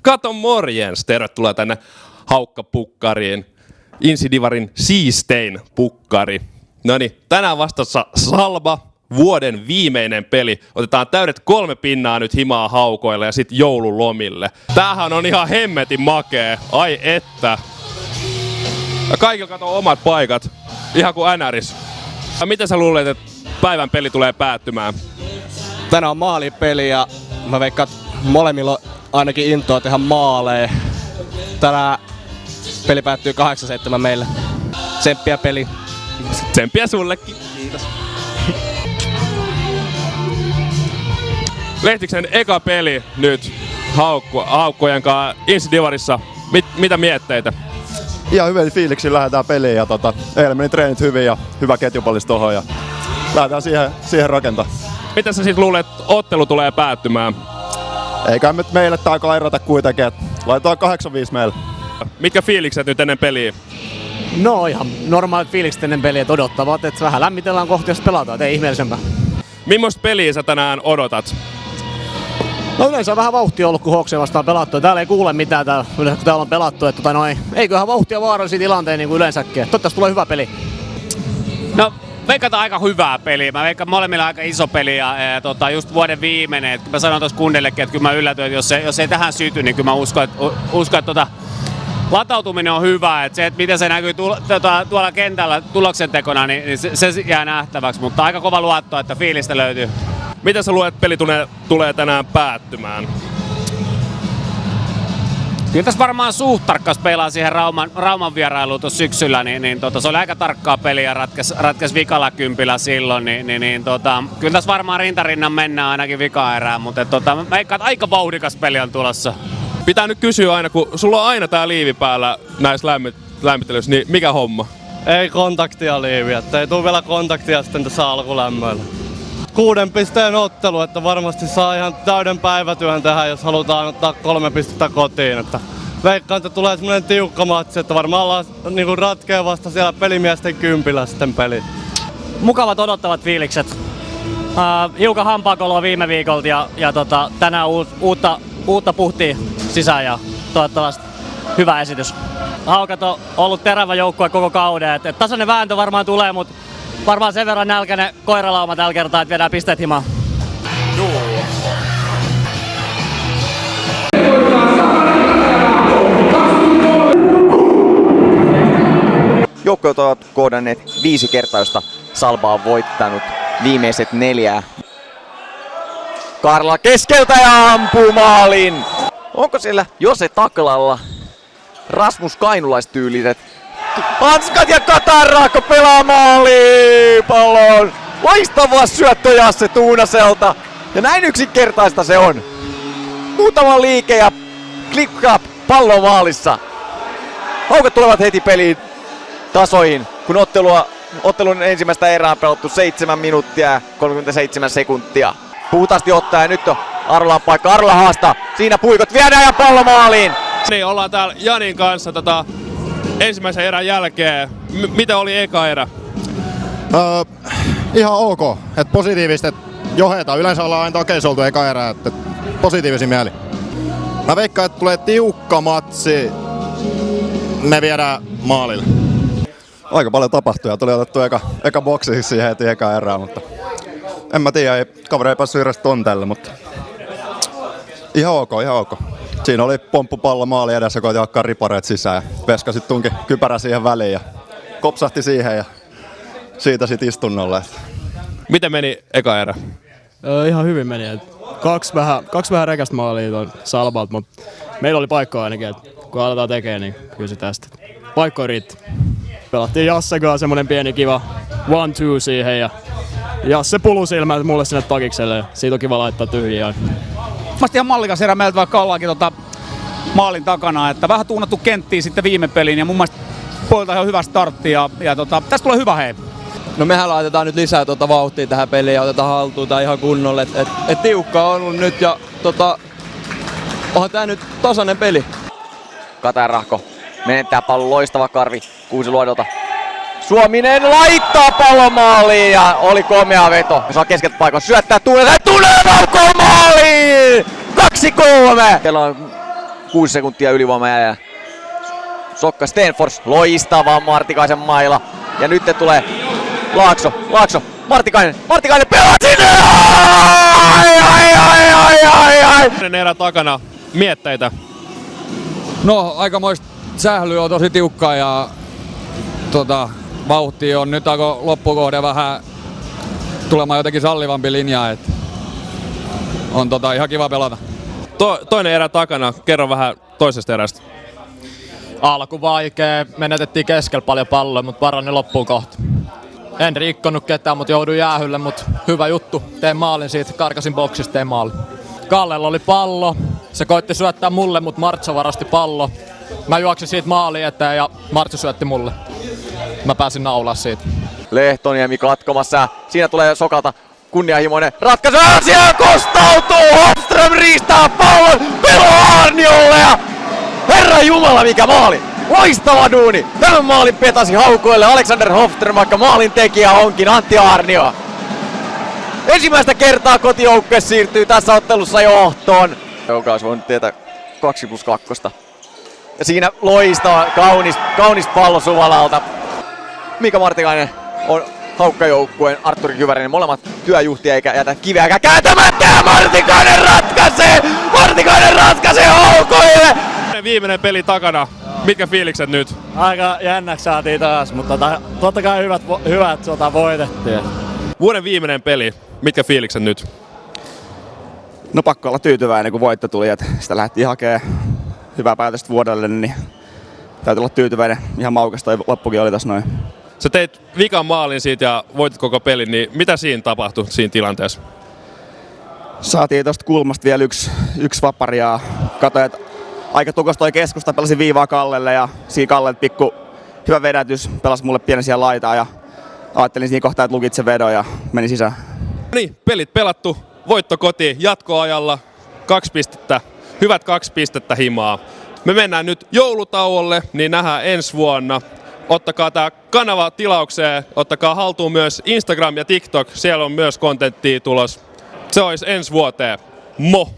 Kato morjens! Tervetuloa tänne Haukka-pukkariin. Insidivarin siistein pukkari. Noniin, tänään vastassa Salba, vuoden viimeinen peli. Otetaan täydet 3 pinnaa nyt himaa haukoille ja sit joululomille. Tämähän on ihan hemmetin makee. Ai että. Ja kaikilla kato omat paikat. Ihan kuin NRis. Ja miten sä luulet, että päivän peli tulee päättymään? Tänään on maalipeli ja mä veikkaan, että molemmilla on ainakin intoa tehdä maaleja. Tänään peli päättyy 8-7 meille. Tsemppiä peli. Tsemppiä sullekin. Kiitos. Lehtiksen eka peli nyt haukkojen kanssa Insidivarissa. Mitä mietteitä? Ihan hyvin fiiliksi lähdetään peliin ja eilen meni treenit hyvin ja hyvä ketjupallis tohon ja lähdetään siihen rakentaa. Miten sä sit luulet, että ottelu tulee päättymään? Eikä nyt meille tää kairata kuitenkin, että laitetaan 8-5 meille. Mitkä fiilikset nyt ennen peliä? No ihan normaalit fiilikset ennen peliä, että odottavat, että vähän lämmitellään kohti, jos pelataan, ei ihmeellisempää. Millaista peliä sä tänään odotat? No yleensä on vähän vauhtia ollut, kun Hawksia vastaan pelattu. Täällä ei kuule mitään, kun täällä on pelattu. Että eiköhän vauhtia vaarallisia tilanteita niin kuin yleensäkin. Toivottavasti tulee hyvä peli. No, veikataan aika hyvää peliä. Mä veikkaan molemmilla aika iso peli ja just vuoden viimeinen. Et mä sanoin tuossa kunnillekin, että kyllä mä yllätyin, että jos ei tähän syty, niin kyllä mä uskon, että latautuminen on hyvä. Että se, että miten se näkyy tuolla kentällä tuloksentekona, niin se jää nähtäväksi. Mutta aika kova luotto, että fiilistä löytyy. Miten sä luulet, että peli tulee tänään päättymään? Kyllä tässä varmaan suht tarkkas pelaa siihen Rauman vierailuun tuossa syksyllä, niin se oli aika tarkkaa peliä ja ratkesi vikalla kympillä silloin, kyllä tässä varmaan rintarinnan mennään ainakin vikaerään, mutta mä veikkaan, että aika vauhdikas peli on tulossa. Pitää nyt kysyä aina, kun sulla on aina tää liivi päällä näissä lämmittelyissä, niin mikä homma? Ei kontaktia liivi, että ei tule vielä kontaktia sitten tässä alkulämmöllä. 6 pisteen ottelu, että varmasti saa ihan täyden päivätyön tehdä, jos halutaan ottaa 3 pistettä kotiin. Että veikkaan, että tulee semmoinen tiukka matsi, että varmaan ollaan niinku ratkea vasta siellä pelimiesten kympillä sitten peli. Mukavat odottavat fiilikset. Hiukan hampaakoloa viime viikolta ja tänään uutta puhtia sisään ja toivottavasti hyvä esitys. Haukat on ollut terävä joukkue koko kauden, että tasainen vääntö varmaan tulee, mutta varmaan sen verran nälkäinen koiralauma tällä kertaa, että viedään pisteet himaan. Joukkueet ovat kohdanneet 5 kertaa, josta Salba on voittanut viimeiset 4. Karla keskeltä ja ampuu maalin. Onko siellä Jose taklalla Rasmus Kainulaistyyliset hanskat ja Katarrakko pelaa maaliin pallon. Loistava syöttö Jasse Tuunaselta. Ja näin yksinkertaista se on. Muutama liike ja klikkaa pallo maalissa. Haukat tulevat heti peliin tasoihin, kun ottelun ensimmäistä erää on pelattu 7 minuuttia ja 37 sekuntia. Puhtaasti ottaa ja nyt on Arlan paikka. Arla haastaa. Siinä puikot viedään ja pallo maaliin. Niin, ollaan täällä Janin kanssa ensimmäisen erän jälkeen. Mitä oli eka erä? Ihan ok, että positiivista, että johetaan. Yleensä ollaan aina takeissa oltu eka erää, että positiivisin mieli. Mä veikkaan, että tulee tiukka matsi. Me viedään maalille. Aika paljon tapahtui ja tuli otettu eka boksi siihen heti eka erää, mutta en mä tiedä, kaveri ei päässyt edes tonteelle, mutta ihan ok. Siinä oli pomppupallo maali edessä, koitin hakkaa ripareet sisään ja Veska sit tunki kypärä siihen väliin ja kopsahti siihen ja siitä sit istunnolle. Miten meni eka erä? Ihan hyvin meni. Kaksi vähän rekästä maalia tuon Salbalta, mutta meillä oli paikkoja ainakin, että kun aletaan tekemään, niin kyllä se tästä. Paikkoja riitti. Pelattiin Jasse kanssa semmonen pieni kiva 1-2 siihen ja Jasse pulusilmät mulle sinne takikselle ja siitä on kiva laittaa tyhjiä. Varmasti ihan mallikas erä meiltä, vaikka ollaankin maalin takana, että vähän tuunattu kenttiin sitten viime peliin ja mun mielestä poilta ihan hyvä startti ja tästä tulee hyvä hei. No mehän laitetaan nyt lisää vauhtia tähän peliin ja otetaan haltuun tää ihan kunnolle. Et tiukkaa on ollut nyt ja onhan tää nyt tasainen peli. Katarrakko menettää pallon, loistava karvi Kuusiluodolta. Suominen laittaa pallon maaliin ja oli komea veto. Saa keskeltä paikan syöttää tulee Laukkoon maaliin! 2-3! Siellä on 6 sekuntia ylivoima jäljellä. Sokka Stenfors, loistava Martikaisen maila. Ja nyt tulee Laakso, Martikainen pelaa sinne! Ai! Erä takana, mietteitä. No, aikamoista sählyä on tosi tiukkaa ja vauhti on nyt alkoi loppukohde vähän tulemaan jotenkin sallivampi linja, että on ihan kiva pelata. Toinen erä takana, kerro vähän toisesta erästä. Alku vaikee, menetettiin keskellä paljon palloa, mutta parani loppuun kohta. En rikkonut ketään, mutta jouduin jäähylle, mutta hyvä juttu. Tein maalin siitä, karkasin boksista, tein maalin. Kallella oli pallo, se koitti syöttää mulle, mutta Martso varasti pallo. Mä juoksin siitä maaliin eteen ja Martso syötti mulle. Mä pääsin naulaa siitä. Lehtoniemi katkomassa. Siinä tulee Sokalta kunnianhimoinen ratkaisu. Siellä kostautuu! Hofström riistää pallon! Pelaa Arniolle ja Herra Jumala mikä maali! Loistava duuni! Tämän maalin petasi haukoille Alexander Hofström, vaikka maalin tekijä onkin Antti Arnio. Ensimmäistä kertaa kotijoukkue siirtyy tässä ottelussa johtoon. Joka olisi voinut tietää 2+2. Ja siinä loistava, kaunis pallo Suvalalta. Mika Martikainen on Haukka-joukkueen Artturi Kyvärinen. Molemmat työjuhtia eikä jätä kiveäkään kääntämättä ja Martikainen ratkaisee haukoille! Viimeinen peli takana. Mitkä fiilikset nyt? Aika jännäksi saatiin taas, mutta totta kai hyvät voitettiin. Vuoden viimeinen peli. Mitkä fiilikset nyt? No pakko olla tyytyväinen kun voitto tuli, että sitä lähdettiin hakemaan hyvää päätöstä vuodelle, niin täytyy olla tyytyväinen. Ihan maukas toi loppukin oli tässä noin. Sä teit vikan maalin siitä ja voitit koko pelin, niin mitä siinä tapahtui siinä tilanteessa? Saatiin tosta kulmasta vielä yksi vappari ja katsoin, että aika tukos toi keskusta, pelasin viivaa Kallelle ja siinä Kalle pikku hyvä vedätys, pelasi mulle pienen siellä laitaa ja ajattelin siinä kohtaa, että lukit sen vedon ja meni sisään. Niin, pelit pelattu, voitto kotiin, jatkoajalla, 2 pistettä, hyvät 2 pistettä himaa. Me mennään nyt joulutauolle, niin nähdään ensi vuonna. Ottakaa tää kanava tilaukseen, ottakaa haltuun myös Instagram ja TikTok, siellä on myös kontenttia tulos. Se olisi ensi vuoteen. Mo!